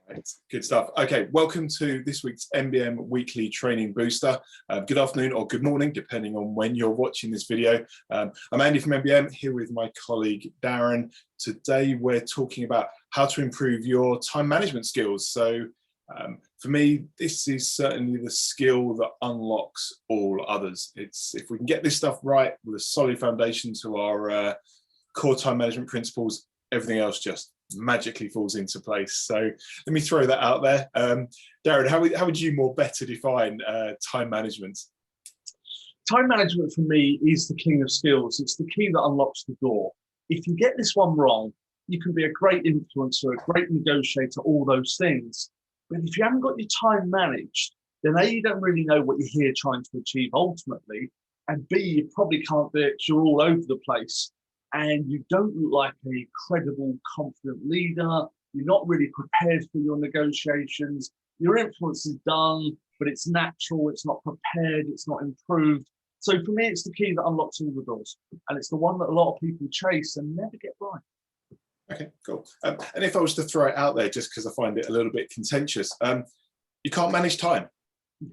Right, good stuff. Okay, welcome to this week's MBM Weekly Training Booster. Good afternoon or good morning, depending on when you're watching this video. I'm Andy from MBM, here with my colleague Darren. Today we're talking about how to improve your time management skills. So for me, this is certainly the skill that unlocks all others. It's if we can get this stuff right with a solid foundation to our core time management principles, everything else just magically falls into place. So let me throw that out there. Darren, how would you more better define time management? Time management for me is the king of skills. It's the key that unlocks the door. If you get this one wrong, you can be a great influencer, a great negotiator, all those things. But if you haven't got your time managed, then A, you don't really know what you're here trying to achieve ultimately, and B, you probably can't do it because you're all over the place. And you don't look like a credible, confident leader. You're not really prepared for your negotiations. Your influence is done, but it's natural, it's not prepared, it's not improved. So for me, it's the key that unlocks all the doors. And it's the one that a lot of people chase and never get right. Okay, cool. And if I was to throw it out there, just because I find it a little bit contentious, you can't manage time,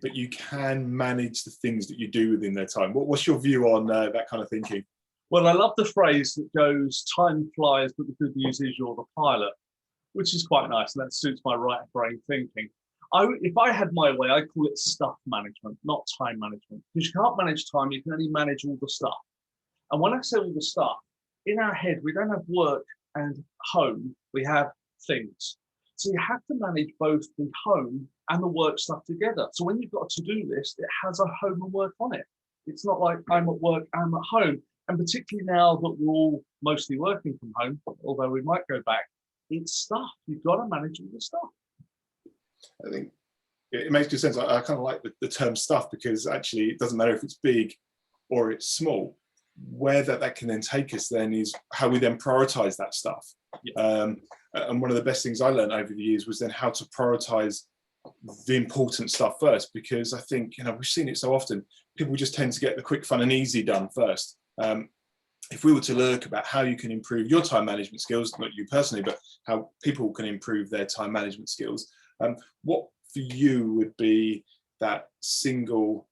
but you can manage the things that you do within their time. What's your view on that kind of thinking? Well, I love the phrase that goes, time flies, but the good news is you're the pilot, which is quite nice. And that suits my right brain thinking. If I had my way, I'd call it stuff management, not time management. Because you can't manage time, you can only manage all the stuff. And when I say all the stuff, in our head, we don't have work and home, we have things. So you have to manage both the home and the work stuff together. So when you've got a to-do list, it has a home and work on it. It's not like I'm at work, I'm at home. And particularly now that we're all mostly working from home, although we might go back, it's stuff. You've got to manage all the stuff. I think it makes good sense. I kind of like the term stuff because actually it doesn't matter if it's big or it's small. Where that can then take us then is how we then prioritize that stuff. Yeah. And one of the best things I learned over the years was then how to prioritize the important stuff first, because I think, we've seen it so often. People just tend to get the quick, fun and easy done first. If we were to look about how you can improve your time management skills, not you personally, but how people can improve their time management skills, what for you would be that single,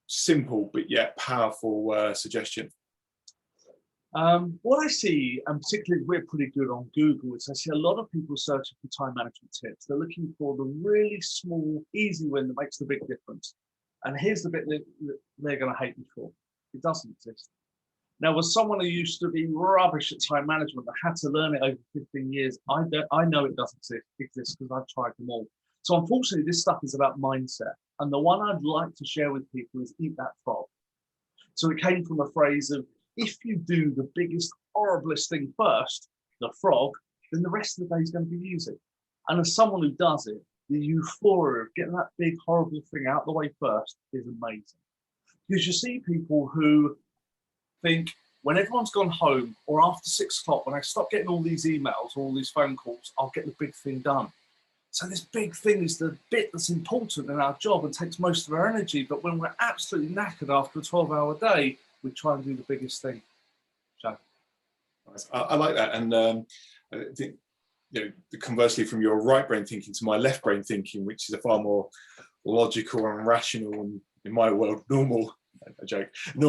simple, but yet powerful suggestion? What I see, and particularly we're pretty good on Google, is I see a lot of people searching for time management tips. They're looking for the really small, easy win that makes the big difference. And here's the bit that they're going to hate me for. It doesn't exist. Now, as someone who used to be rubbish at time management, I had to learn it over 15 years. I know it doesn't exist because I've tried them all. So unfortunately, this stuff is about mindset. And the one I'd like to share with people is eat that frog. So it came from a phrase of, if you do the biggest, horriblest thing first, the frog, then the rest of the day is going to be easy. And as someone who does it, the euphoria of getting that big, horrible thing out of the way first is amazing. Because you see people who think when everyone's gone home or after 6 o'clock, when I stop getting all these emails or all these phone calls, I'll get the big thing done. So this big thing is the bit that's important in our job and takes most of our energy. But when we're absolutely knackered after a 12-hour day, we try and do the biggest thing. So I like that. And I think, conversely from your right brain thinking to my left brain thinking, which is a far more logical and rational and, in my world, normal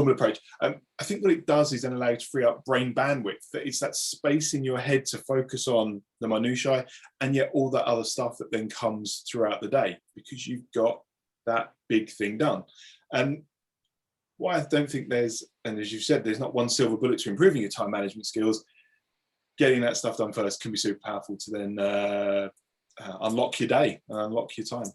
approach. I think what it does is then allow you to free up brain bandwidth. That it's that space in your head to focus on the minutiae and yet all that other stuff that then comes throughout the day because you've got that big thing done. And why I don't think there's, and as you've said, there's not one silver bullet to improving your time management skills. Getting that stuff done first can be super powerful to then unlock your day and unlock your time.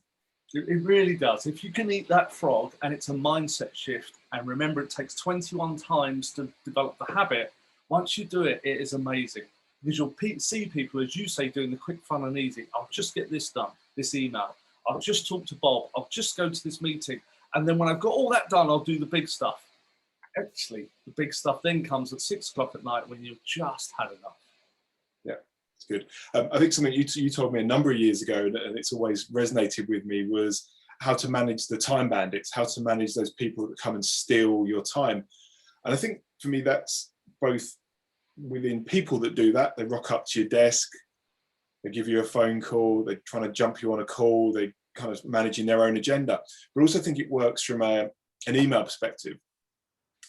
It really does. If you can eat that frog and it's a mindset shift, and remember it takes 21 times to develop the habit, once you do it, it is amazing. Because you'll see people, as you say, doing the quick, fun and easy. I'll just get this done, this email. I'll just talk to Bob. I'll just go to this meeting. And then when I've got all that done, I'll do the big stuff. Actually, the big stuff then comes at 6 o'clock at night when you've just had enough. Yeah. Good. I think something you told me a number of years ago, and it's always resonated with me, was how to manage the time bandits, how to manage those people that come and steal your time. And I think for me, that's both within people that do that. They rock up to your desk, they give you a phone call, they're trying to jump you on a call, they kind of managing their own agenda. But also think it works from an email perspective.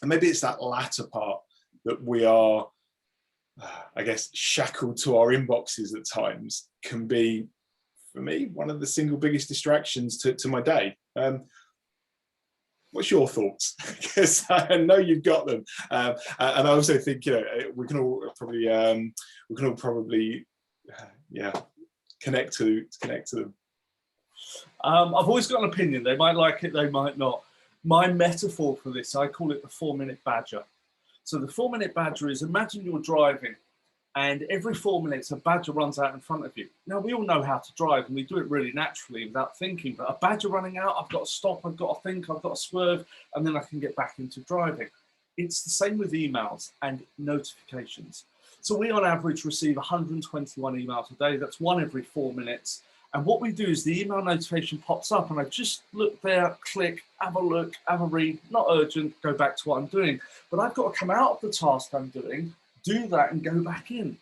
And maybe it's that latter part that we are, I guess, shackled to our inboxes at times, can be, for me, one of the single biggest distractions to my day. What's your thoughts? Because I know you've got them, and I also think, you know, we can all probably connect to them. I've always got an opinion. They might like it, they might not. My metaphor for this, I call it the 4-minute badger. So the 4-minute badger is, imagine you're driving and every 4 minutes a badger runs out in front of you. Now, we all know how to drive and we do it really naturally without thinking, but a badger running out, I've got to stop, I've got to think, I've got to swerve, and then I can get back into driving. It's the same with emails and notifications. So we on average receive 121 emails a day. That's 1 every 4 minutes. And what we do is the email notification pops up and I just look there, click, have a look, have a read, not urgent, go back to what I'm doing. But I've got to come out of the task I'm doing, do that and go back in.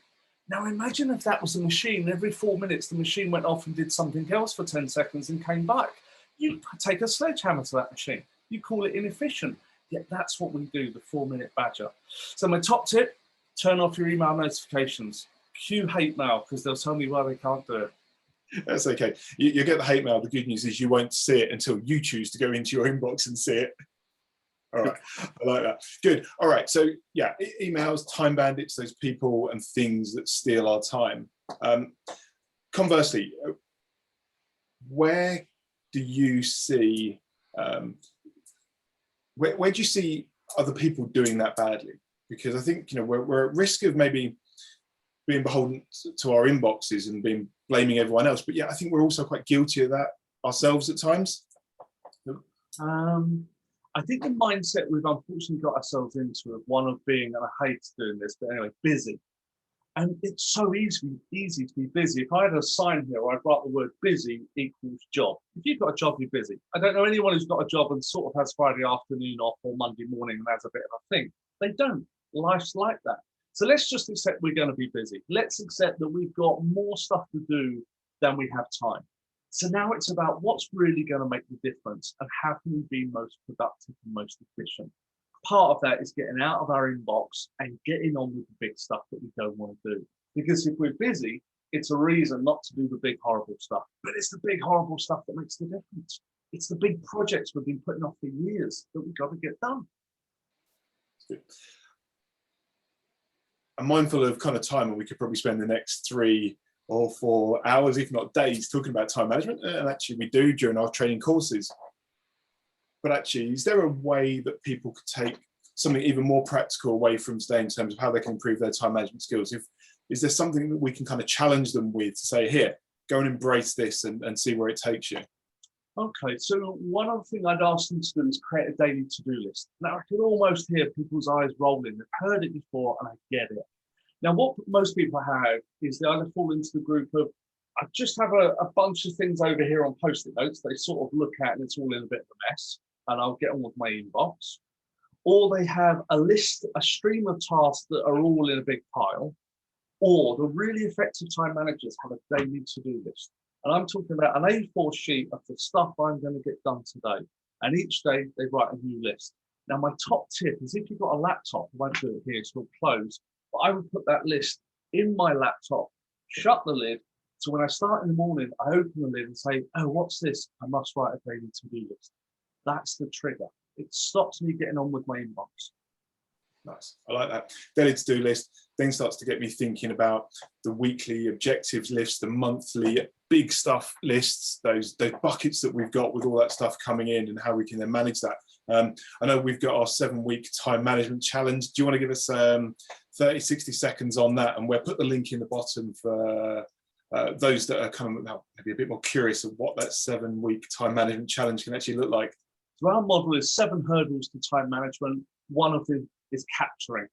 Now imagine if that was a machine, every 4 minutes the machine went off and did something else for 10 seconds and came back. You take a sledgehammer to that machine. You call it inefficient. Yet that's what we do, the 4-minute badger. So my top tip, turn off your email notifications. Cue hate mail, because they'll tell me why they can't do it. That's okay. You get the hate mail. The good news is you won't see it until you choose to go into your inbox and see it. All right, I like that. Good. All right, so yeah, emails, time bandits, those people and things that steal our time. Conversely, where do you see, where do you see other people doing that badly? Because I think, you know, we're at risk of maybe being beholden to our inboxes and blaming everyone else. But yeah, I think we're also quite guilty of that ourselves at times. I think the mindset we've unfortunately got ourselves into of one of being, and I hate doing this, but anyway, busy. And it's so easy to be busy. If I had a sign here where I'd write the word busy equals job. If you've got a job, you're busy. I don't know anyone who's got a job and sort of has Friday afternoon off or Monday morning and has a bit of a thing. They don't. Life's like that. So let's just accept we're going to be busy. Let's accept that we've got more stuff to do than we have time. So now it's about what's really going to make the difference and how can we be most productive and most efficient. Part of that is getting out of our inbox and getting on with the big stuff that we don't want to do. Because if we're busy, it's a reason not to do the big, horrible stuff. But it's the big, horrible stuff that makes the difference. It's the big projects we've been putting off for years that we've got to get done. I'm mindful of kind of time, and we could probably spend the next 3 or 4 hours, if not days, talking about time management. And actually we do during our training courses. But actually, is there a way that people could take something even more practical away from today in terms of how they can improve their time management skills? Is there something that we can kind of challenge them with to say, here, go and embrace this and see where it takes you? Okay, so one other thing I'd ask them to do is create a daily to-do list. Now, I can almost hear people's eyes rolling. They've heard it before, and I get it. Now, what most people have is they either fall into the group of, I just have a bunch of things over here on Post-it notes they sort of look at, and it's all in a bit of a mess, and I'll get on with my inbox. Or they have a list, a stream of tasks that are all in a big pile. Or the really effective time managers have a daily to-do list. And I'm talking about an A4 sheet of the stuff I'm going to get done today. And each day they write a new list. Now, my top tip is if you've got a laptop, I won't do it here, so it'll close, but I would put that list in my laptop, shut the lid. So when I start in the morning, I open the lid and say, oh, what's this? I must write a daily to-do list. That's the trigger. It stops me getting on with my inbox. Nice. I like that. Daily to-do list then starts to get me thinking about the weekly objectives lists, the monthly big stuff lists, those buckets that we've got with all that stuff coming in and how we can then manage that. I know we've got our 7-week time management challenge. Do you want to give us 30, 60 seconds on that? And we'll put the link in the bottom for those that are kind of maybe a bit more curious of what that 7-week time management challenge can actually look like. So our model is 7 hurdles to time management. One of them is capturing.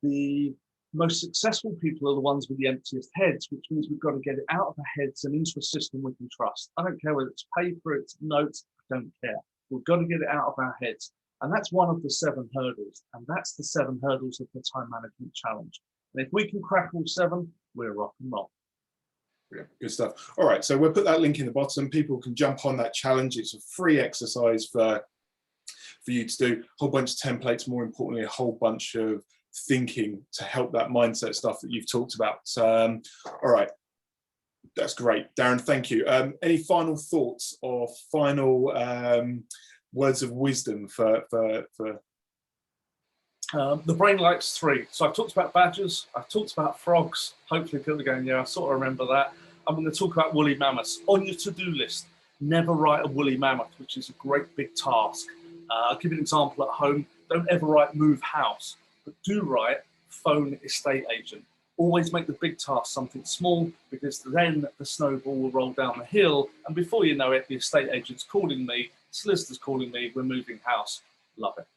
The most successful people are the ones with the emptiest heads, which means we've got to get it out of our heads and into a system we can trust. I don't care whether it's paper, it's notes, I don't care. We've got to get it out of our heads. And that's one of the 7 hurdles. And that's the 7 hurdles of the time management challenge. And if we can crack all 7, we're rock and roll. Brilliant. Good stuff. All right, so we'll put that link in the bottom. People can jump on that challenge. It's a free exercise for you to do. A whole bunch of templates, more importantly, a whole bunch of thinking to help that mindset stuff that you've talked about. All right, that's great. Darren, thank you. Any final thoughts or final words of wisdom for the brain likes 3. So I've talked about badgers, I've talked about frogs. Hopefully people are going, yeah, I sort of remember that. I'm going to talk about woolly mammoths. On your to-do list, never write a woolly mammoth, which is a great big task. I'll give you an example at home. Don't ever write move house, but do write phone estate agent. Always make the big task something small, because then the snowball will roll down the hill, and before you know it, the estate agent's calling me, solicitor's calling me, we're moving house. Love it.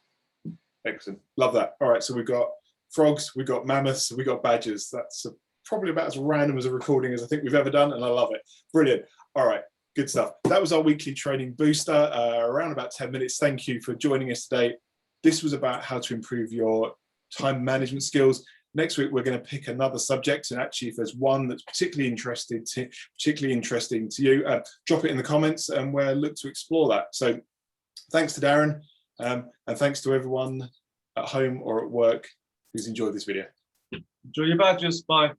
Excellent. Love that. All right, so we've got frogs, we've got mammoths, we've got badgers. That's probably about as random as a recording as I think we've ever done, and I love it. Brilliant. All right, good stuff. That was our weekly training booster, around about 10 minutes. Thank you for joining us today. This was about how to improve your time management skills. Next week, we're going to pick another subject, and actually, if there's one that's particularly interesting to you, drop it in the comments, and we'll look to explore that. So thanks to Darren. And thanks to everyone at home or at work who's enjoyed this video. Enjoy your badges. Bye.